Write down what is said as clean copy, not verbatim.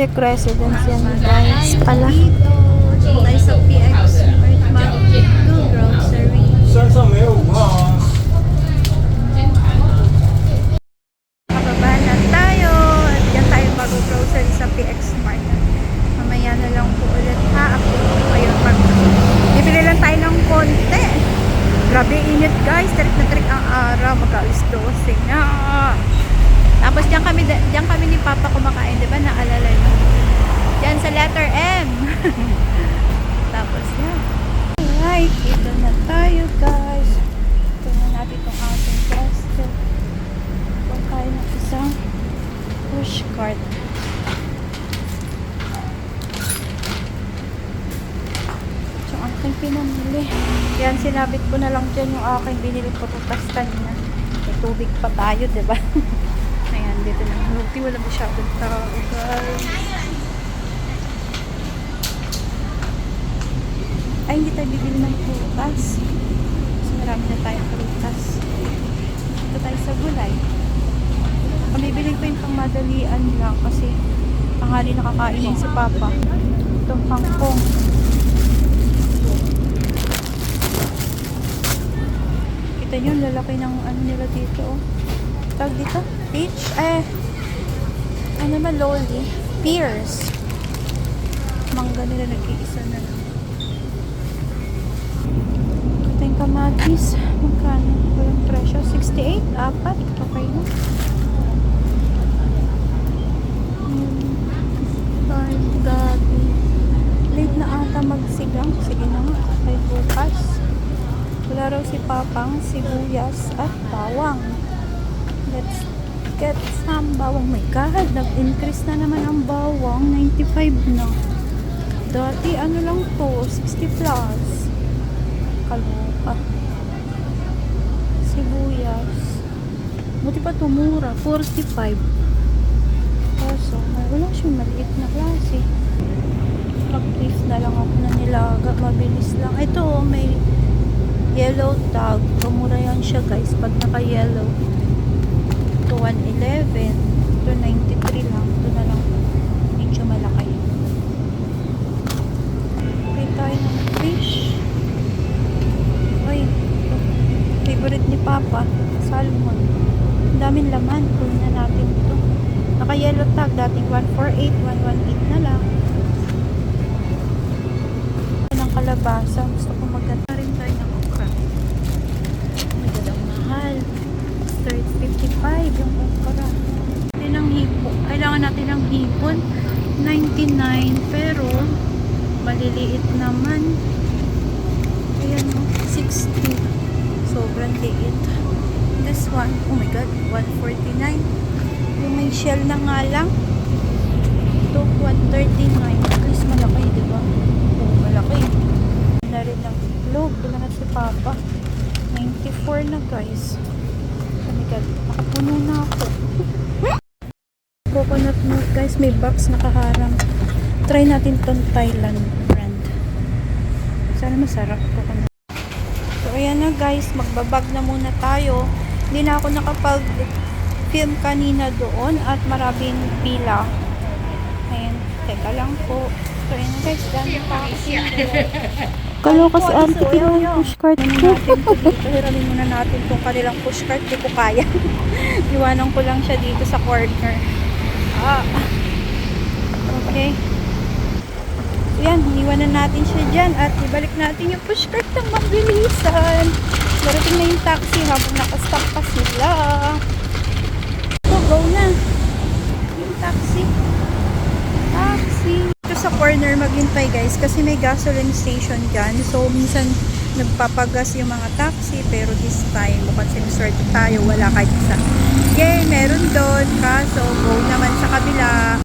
check residence yan guys pala. Tayo sa PX Smart Market to grocery. 山上没有5号啊。 Kababa na tayo. At yan tayo mag-grocery sa PX Smart. Mamaya na lang po ulit ha. Update ko kayo pag bibili lang tayo ng konti. Grabe init guys. Tarik na tarik ang araw. Mag-alis 12 na. Tapos diyan kami ni Papa kumakain. Diba naalala nyo? Diyan sa letter M. Tapos yan. Alright. Dito na tayo guys. Tingnan natin itong ating basket. Kung tayo ng isang push cart. Yung aking pinamili. Yan, sinabit ko na lang dyan yung aking binili prutas kanina. May tubig pa tayo, diba? Ayan, dito na. Luti, wala masyadong tao, guys. Ay, hindi tayo bibili ng prutas. Kasi marami na tayong prutas. Dito tayo sa gulay. Pamibili ko yung pangmadalian lang kasi tanghali nakakainin si Papa. Itong kangkong. Kita nyo, lalaki ng ano nila dito. Oh. Tawag dito? Peach? Ano ba? Loli? Pears. Mangga nila nag-iisa na lang. Ito yung kamatis. Magkano? Walang presyo. 68? Apat? Okay na. Gabi. Late na ata magsigang. Sige na nga. Ay bukas. Wala raw si Papang sibuyas at bawang. Let's get some bawang. My God, nag-increase na naman ang bawang. 95 na. Dati ano lang to, 60 plus. Kaloka. Sibuyas. Buti pa tumura, 45. Kaso, wala siyang maliit na klase. Mag-brief na lang ako na nilaga. Mabilis lang. Ito, may yellow tag. Pumura yan siya guys. Pag naka-yellow. Ito 111. Ito 93 lang. Ito na lang. Medyo malaki. Okay tayo ng fish. Ay, ito. Favorite ni Papa. Salmon. Ang daming laman. Kunin na natin ito. Naka-yellow tag. Dating 148. 118 na lang. Ng kalabasa. Gusto ko maganda rin tayo ng okra. Ang mahal. 55 yung okra. Ng hipon. Kailangan natin ng hipon. 99 pero maliliit naman. Ayan o. 60. Sobrang liit. This one. Oh my god. 149. Yung may shell na nga lang. Ito 139. At least malaki diba? Oh, malaki. Na rin ng itlog. Wala na si Papa. 94 na guys. Oh my god. Nakapuno na ako. Coconut milk guys. May box nakaharang. Try natin tong Thailand brand. Sana masarap coconut. So ayan na guys. Magbabag na muna tayo. Hindi na ako nakapag-film kanina doon. At maraming pila. Ayan. Teka lang po. So ayan na guys. Dami pa kasi. Kaloka si auntie kinuha yung pushcart ko. Hiramin muna natin itong kanilang pushcart. Di ko kaya. Iwanan ko lang siya dito sa corner. Okay. So yan, iwanan natin siya dyan. At ibalik natin yung pushcart ng mabilisan. Darating na yung taxi habang nakastop pa sila. So, go na. Yung taxi. Ito sa corner maghintay guys kasi may gasoline station dyan. So minsan nagpapagas yung mga taxi pero this time mukhang sinuswerte tayo, wala kahit isa. Yay, meron doon. Kaso go naman sa kabila.